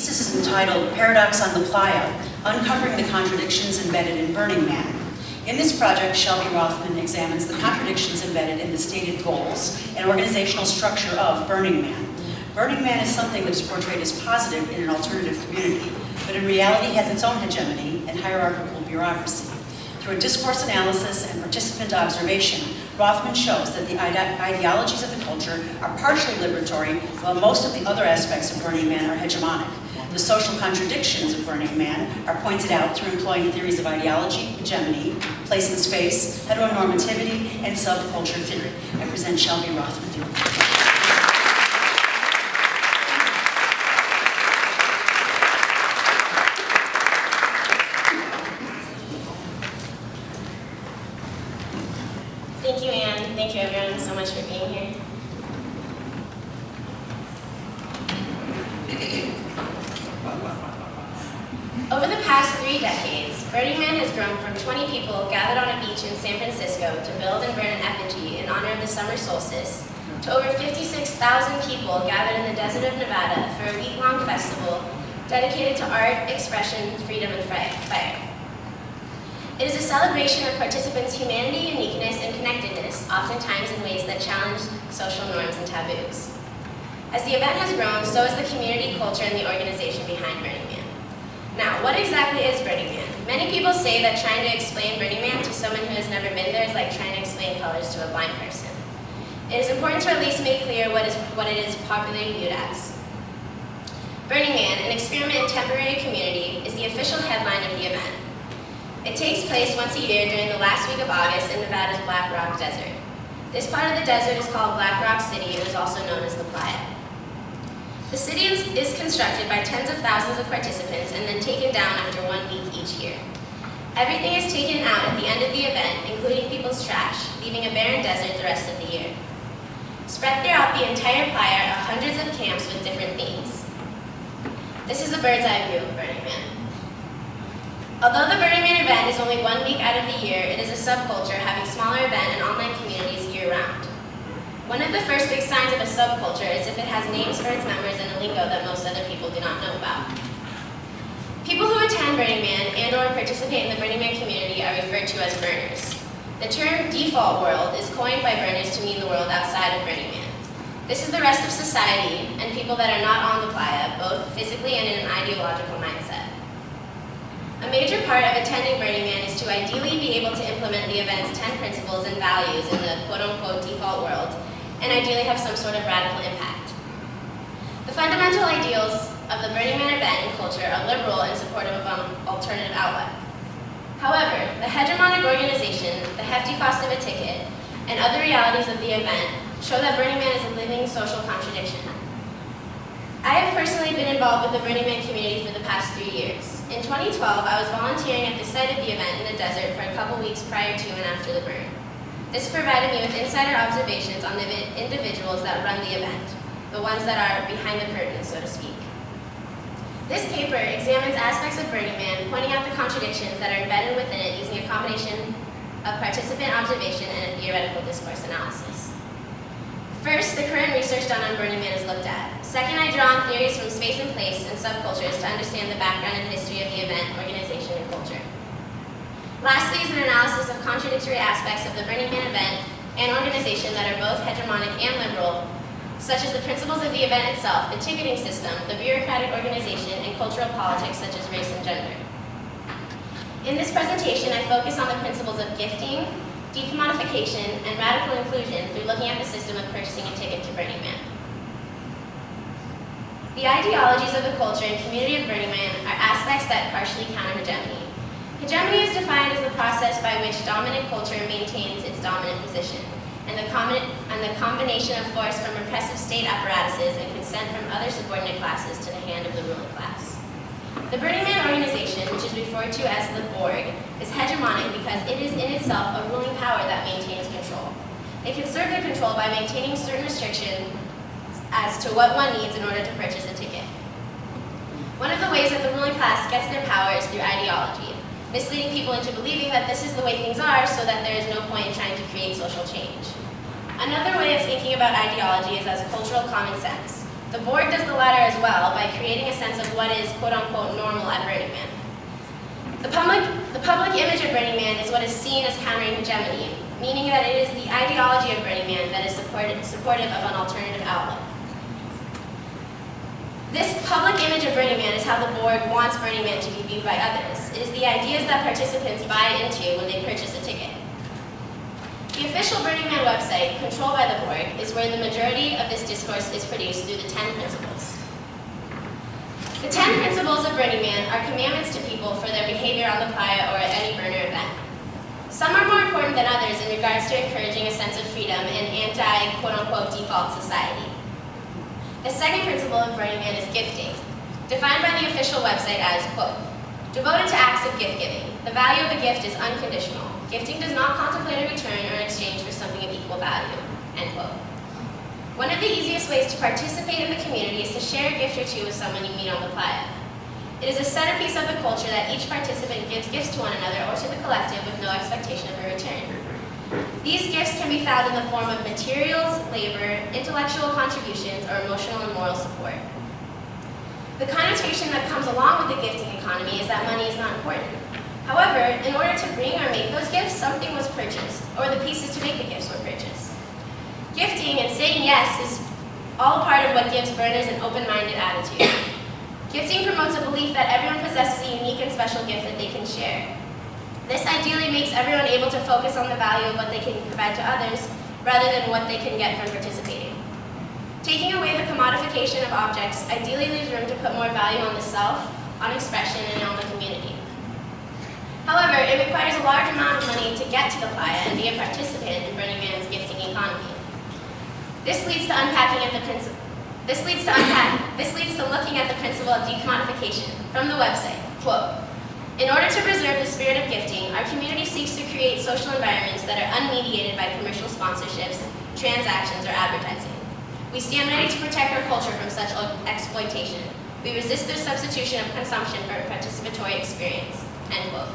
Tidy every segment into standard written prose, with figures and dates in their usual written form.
thesis is entitled Paradox on the Playa, Uncovering the Contradictions Embedded in Burning Man. In this project, Shelby Rothman examines the contradictions embedded in the stated goals and organizational structure of Burning Man. Burning Man is something that is portrayed as positive in an alternative community, but in reality has its own hegemony and hierarchical bureaucracy. Through a discourse analysis and participant observation, Rothman shows that the ideologies of the culture are partially liberatory, while most of the other aspects of Burning Man are hegemonic. The social contradictions of Burning Man are pointed out through employing theories of ideology, hegemony, place and space, heteronormativity, and subculture theory. I present Shelby Rothman. Thank you, Anne. Thank you, everyone, so much for being here. Over the past 3 decades, Burning Man has grown from 20 people gathered on a beach in San Francisco to build and burn an effigy in honor of the summer solstice, to over 56,000 people gathered in the desert of Nevada for a week-long festival dedicated to art, expression, freedom, and fire. It is a celebration of participants' humanity, uniqueness, and connectedness, oftentimes in ways that challenge social norms and taboos. As the event has grown, so has the community, culture, and the organization behind Burning Man. Now, what exactly is Burning Man? Many people say that trying to explain Burning Man to someone who has never been there is like trying to explain colors to a blind person. It is important to at least make clear what it is popularly viewed as. Burning Man, an experiment in temporary community, is the official headline of the event. It takes place once a year during the last week of August in Nevada's Black Rock Desert. This part of the desert is called Black Rock City and is also known as the Playa. The city is constructed by tens of thousands of participants and then taken down after 1 week each year. Everything is taken out at the end of the event, including people's trash, leaving a barren desert the rest of the year. Spread throughout the entire Playa are hundreds of camps with different themes. This is a bird's eye view of Burning Man. Although the Burning Man event is only 1 week out of the year, it is a subculture having smaller event and online communities year-round. One of the first big signs of a subculture is if it has names for its members and a lingo that most other people do not know about. People who attend Burning Man and or participate in the Burning Man community are referred to as burners. The term default world is coined by burners to mean the world outside of Burning Man. This is the rest of society and people that are not on the Playa, both physically and in an ideological mindset. A major part of attending Burning Man is to ideally be able to implement the event's 10 principles and values in the quote-unquote default world, and ideally have some sort of radical impact. The fundamental ideals of the Burning Man event and culture are liberal and supportive of an alternative outlet. However, the hegemonic organization, the hefty cost of a ticket, and other realities of the event show that Burning Man is a living social contradiction. I have personally been involved with the Burning Man community for the past 3 years. In 2012, I was volunteering at the site of the event in the desert for a couple weeks prior to and after the burn. This provided me with insider observations on the individuals that run the event, the ones that are behind the curtain, so to speak. This paper examines aspects of Burning Man, pointing out the contradictions that are embedded within it using a combination of participant observation and a theoretical discourse analysis. First, the current research done on Burning Man is looked at. Second, I draw on theories from space and place and subcultures to understand the background and history of the event, organization, and culture. Lastly is an analysis of contradictory aspects of the Burning Man event and organization that are both hegemonic and liberal, such as the principles of the event itself, the ticketing system, the bureaucratic organization, and cultural politics such as race and gender. In this presentation, I focus on the principles of gifting, decommodification, and radical inclusion through looking at the system of purchasing a ticket to Burning Man. The ideologies of the culture and community of Burning Man are aspects that partially counter hegemony. Hegemony is defined as the process by which dominant culture maintains its dominant position, and the combination of force from repressive state apparatuses and consent from other subordinate classes to the hand of the ruling class. The Burning Man organization, which is referred to as the Borg, is hegemonic because it is in itself a ruling power that maintains control. It can serve the control by maintaining certain restrictions as to what one needs in order to purchase a ticket. One of the ways that the ruling class gets their power is through ideology, misleading people into believing that this is the way things are so that there is no point in trying to create social change. Another way of thinking about ideology is as cultural common sense, The board does the latter as well by creating a sense of what is quote-unquote normal at Burning Man. The public image of Burning Man is what is seen as countering hegemony, meaning that it is the ideology of Burning Man that is supportive of an alternative outlook. This public image of Burning Man is how the board wants Burning Man to be viewed by others. It is the ideas that participants buy into when they purchase a ticket. The official Burning Man website, controlled by the board, is where the majority of this discourse is produced through the 10 principles. The 10 principles of Burning Man are commandments to people for their behavior on the playa or at any burner event. Some are more important than others in regards to encouraging a sense of freedom in anti-quote-unquote default society. The second principle of Burning Man is gifting, defined by the official website as, quote, devoted to acts of gift giving. The value of a gift is unconditional. Gifting does not contemplate a return or an exchange for something of equal value, end quote. One of the easiest ways to participate in the community is to share a gift or two with someone you meet on the playa. It is a centerpiece of the culture that each participant gives gifts to one another or to the collective with no expectation of a return. These gifts can be found in the form of materials, labor, intellectual contributions, or emotional and moral support. The connotation that comes along with the gifting economy is that money is not important. However, in order to bring or make those gifts, something was purchased, or the pieces to make the gifts were purchased. Gifting and saying yes is all part of what gives burners an open-minded attitude. Gifting promotes a belief that everyone possesses a unique and special gift that they can share. This ideally makes everyone able to focus on the value of what they can provide to others, rather than what they can get from participating. Taking away the commodification of objects ideally leaves room to put more value on the self, on expression, and on the community. However, it requires a large amount of money to get to the playa and be a participant in Burning Man's gifting economy. This leads to looking at the principle of decommodification from the website. Quote, in order to preserve the spirit of gifting, our community seeks to create social environments that are unmediated by commercial sponsorships, transactions, or advertising. We stand ready to protect our culture from such exploitation. We resist the substitution of consumption for a participatory experience, end quote.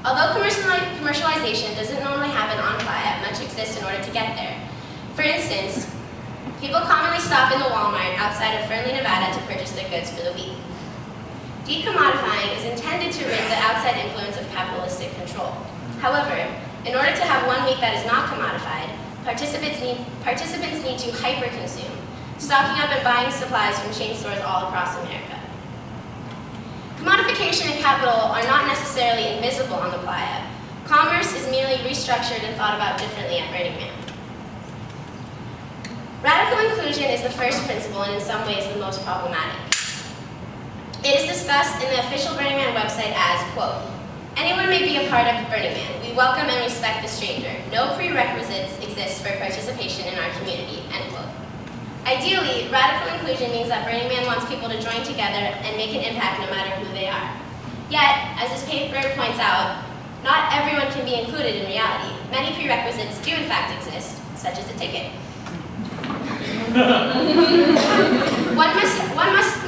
Although commercialization doesn't normally happen on playa, much exists in order to get there. For instance, people commonly stop in the Walmart outside of Fernley, Nevada to purchase their goods for the week. Decommodifying is intended to rid the outside influence of capitalistic control. However, in order to have 1 week that is not commodified, participants need to hyper-consume, stocking up and buying supplies from chain stores all across America. Commodification and capital are not necessarily invisible on the playa. Commerce is merely restructured and thought about differently at Burning Man. Radical inclusion is the first principle and in some ways the most problematic. It is discussed in the official Burning Man website as, quote, anyone may be a part of Burning Man. We welcome and respect the stranger. No prerequisites exist for participation in our community, end quote. Ideally, radical inclusion means that Burning Man wants people to join together and make an impact no matter who they are. Yet, as this paper points out, not everyone can be included in reality. Many prerequisites do in fact exist, such as a ticket. One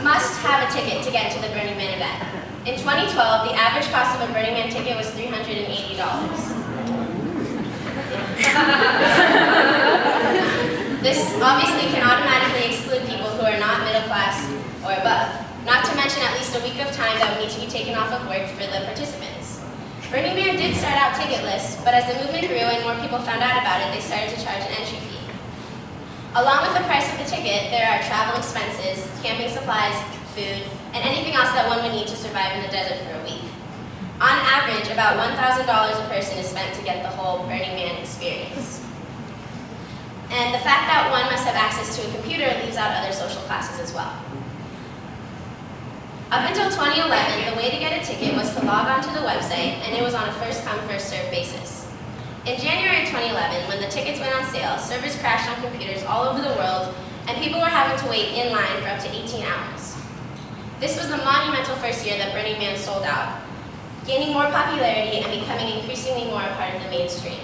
must have a ticket to get into the Burning Man event. In 2012, the average cost of a Burning Man ticket was $380. This obviously can automatically exclude people who are not middle class or above, not to mention at least a week of time that would need to be taken off of work for the participants. Burning Man did start out ticketless, but as the movement grew and more people found out about it, they started to charge an entry fee. Along with the price of the ticket, there are travel expenses, camping supplies, food, and anything else that one would need to survive in the desert for a week. On average, about $1,000 a person is spent to get the whole Burning Man experience. And the fact that one must have access to a computer leaves out other social classes as well. Up until 2011, the way to get a ticket was to log onto the website, and it was on a first-come, first-served basis. In January 2011, when the tickets went on sale, servers crashed on computers all over the world, and people were having to wait in line for up to 18 hours. This was the monumental first year that Burning Man sold out, gaining more popularity and becoming increasingly more a part of the mainstream.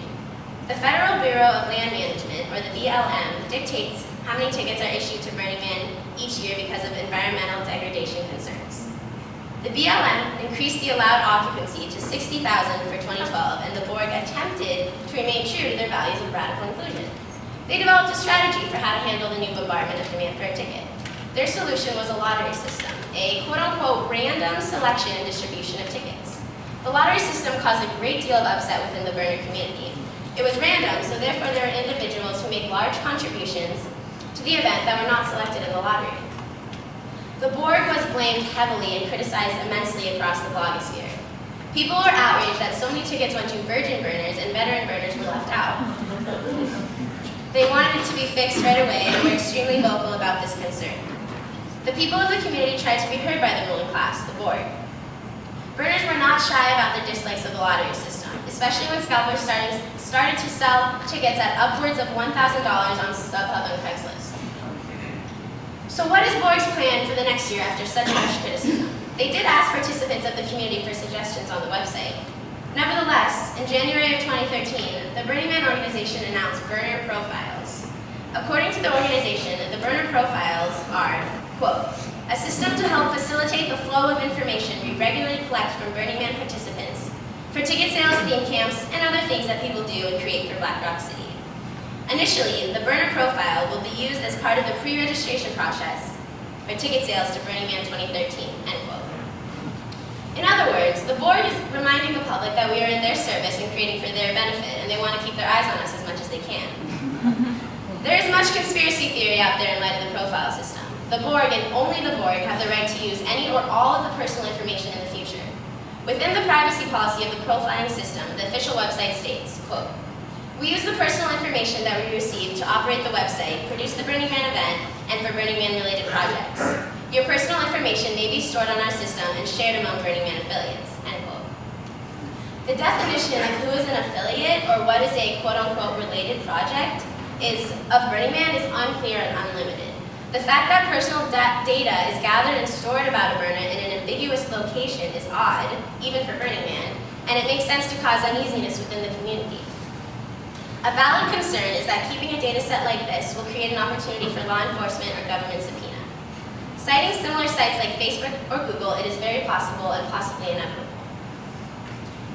The Federal Bureau of Land Management, or the BLM, dictates how many tickets are issued to Burning Man each year because of environmental degradation concerns. The BLM increased the allowed occupancy to 60,000 for 2012, and the board attempted to remain true to their values of radical inclusion. They developed a strategy for how to handle the new bombardment of demand for a ticket. Their solution was a lottery system, a quote-unquote random selection and distribution of tickets. The lottery system caused a great deal of upset within the burner community. It was random, so therefore there were individuals who made large contributions to the event that were not selected in the lottery. The board was blamed heavily and criticized immensely across the blogosphere. People were outraged that so many tickets went to virgin burners and veteran burners were left out. They wanted it to be fixed right away and were extremely vocal about this concern. The people of the community tried to be heard by the ruling class, the board. Burners were not shy about their dislikes of the lottery system, especially when scalpers started to sell tickets at upwards of $1,000 on StubHub and Craigslist. So what is Borg's plan for the next year after such harsh criticism? They did ask participants of the community for suggestions on the website. Nevertheless, in January of 2013, the Burning Man organization announced burner profiles. According to the organization, the burner profiles are, quote, a system to help facilitate the flow of information we regularly collect from Burning Man participants for ticket sales, theme camps, and other things that people do and create for Black Rock City. Initially, the burner profile will be used as part of the pre-registration process for ticket sales to Burning Man 2013, end quote. In other words, the board is reminding the public that we are in their service and creating for their benefit, and they want to keep their eyes on us as much as they can. There is much conspiracy theory out there in light of the profile system. The board, and only the board, have the right to use any or all of the personal information in the future. Within the privacy policy of the profiling system, the official website states, quote, we use the personal information that we receive to operate the website, produce the Burning Man event, and for Burning Man-related projects. Your personal information may be stored on our system and shared among Burning Man affiliates, end quote. The definition of who is an affiliate or what is a quote-unquote related project of Burning Man is unclear and unlimited. The fact that personal data is gathered and stored about a burner in an ambiguous location is odd, even for Burning Man, and it makes sense to cause uneasiness within the community. A valid concern is that keeping a data set like this will create an opportunity for law enforcement or government subpoena. Citing similar sites like Facebook or Google, it is very possible and possibly inevitable.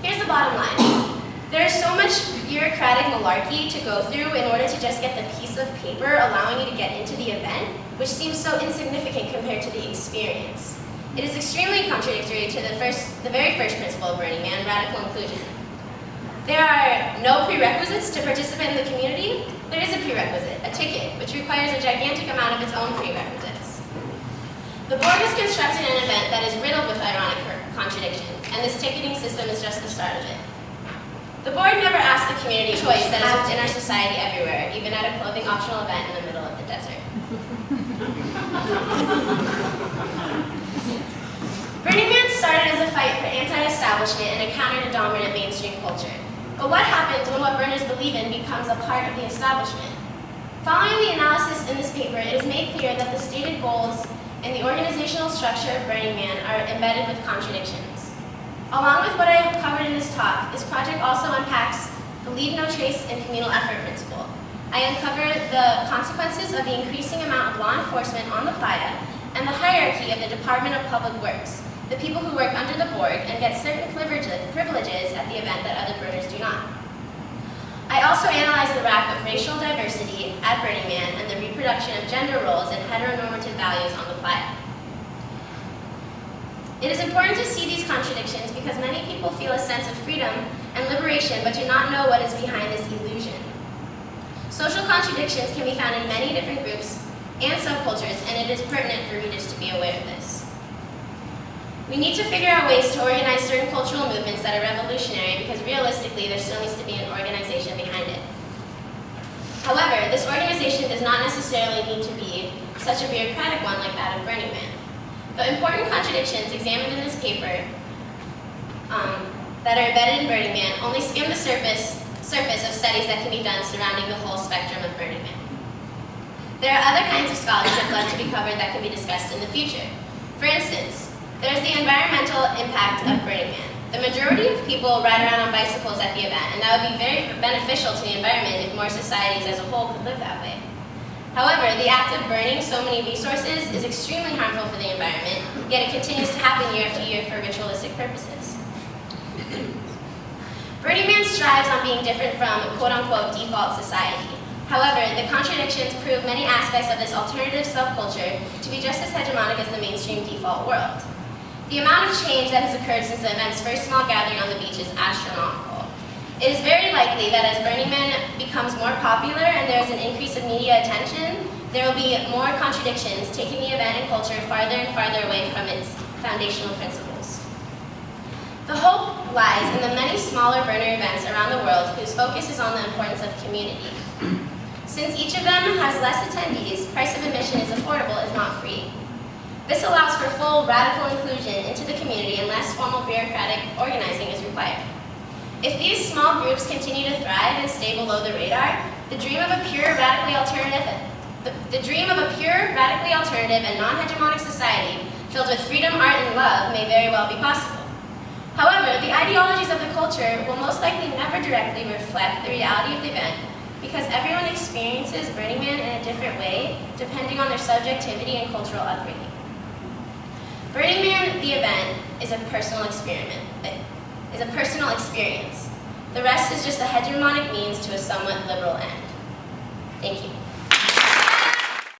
Here's the bottom line. There is so much bureaucratic malarkey to go through in order to just get the piece of paper allowing you to get into the event, which seems so insignificant compared to the experience. It is extremely contradictory to the very first principle of Burning Man, radical inclusion. There are no prerequisites to participate in the community. There is a prerequisite, a ticket, which requires a gigantic amount of its own prerequisites. The board has constructed an event that is riddled with ironic contradictions, and this ticketing system is just the start of it. The board never asked the community choice that is within our society everywhere, even at a clothing optional event in the middle of the desert. Burning Man started as a fight for anti-establishment and a counter to dominant mainstream culture. But what happens when what burners believe in becomes a part of the establishment? Following the analysis in this paper, it is made clear that the stated goals and the organizational structure of Burning Man are embedded with contradictions. Along with what I have covered in this talk, this project also unpacks the leave no trace and communal effort principle. I uncover the consequences of the increasing amount of law enforcement on the Playa and the hierarchy of the Department of Public Works, the people who work under the board and get certain privileges at the event that other burners do not. I also analyze the lack of racial diversity at Burning Man and the reproduction of gender roles and heteronormative values on the Playa. It is important to see these contradictions because many people feel a sense of freedom and liberation but do not know what is behind this illusion. Social contradictions can be found in many different groups and subcultures, and it is pertinent for readers to be aware of this. We need to figure out ways to organize certain cultural movements that are revolutionary because realistically there still needs to be an organization behind it. However, this organization does not necessarily need to be such a bureaucratic one like that of Burning Man. The important contradictions examined in this paper that are embedded in Burning Man only skim the surface of studies that can be done surrounding the whole spectrum of Burning Man. There are other kinds of scholarship left to be covered that can be discussed in the future. For instance, there is the environmental impact of Burning Man. The majority of people ride around on bicycles at the event, and that would be very beneficial to the environment if more societies as a whole could live that way. However, the act of burning so many resources is extremely harmful for the environment, yet it continues to happen year after year for ritualistic purposes. Burning Man strives on being different from quote-unquote default society. However, the contradictions prove many aspects of this alternative subculture to be just as hegemonic as the mainstream default world. The amount of change that has occurred since the event's first small gathering on the beach is astronomical. It is very likely that as Burning Man becomes more popular and there is an increase of media attention, there will be more contradictions, taking the event and culture farther and farther away from its foundational principles. The hope lies in the many smaller burner events around the world whose focus is on the importance of community. Since each of them has less attendees, price of admission is affordable if not free. This allows for full radical inclusion into the community and less formal bureaucratic organizing is required. If these small groups continue to thrive and stay below the radar, the dream of a pure, radically alternative and non-hegemonic society filled with freedom, art, and love may very well be possible. However, the ideologies of the culture will most likely never directly reflect the reality of the event because everyone experiences Burning Man in a different way depending on their subjectivity and cultural upbringing. Burning Man, the event, is a personal experience. The rest is just a hegemonic means to a somewhat liberal end. Thank you.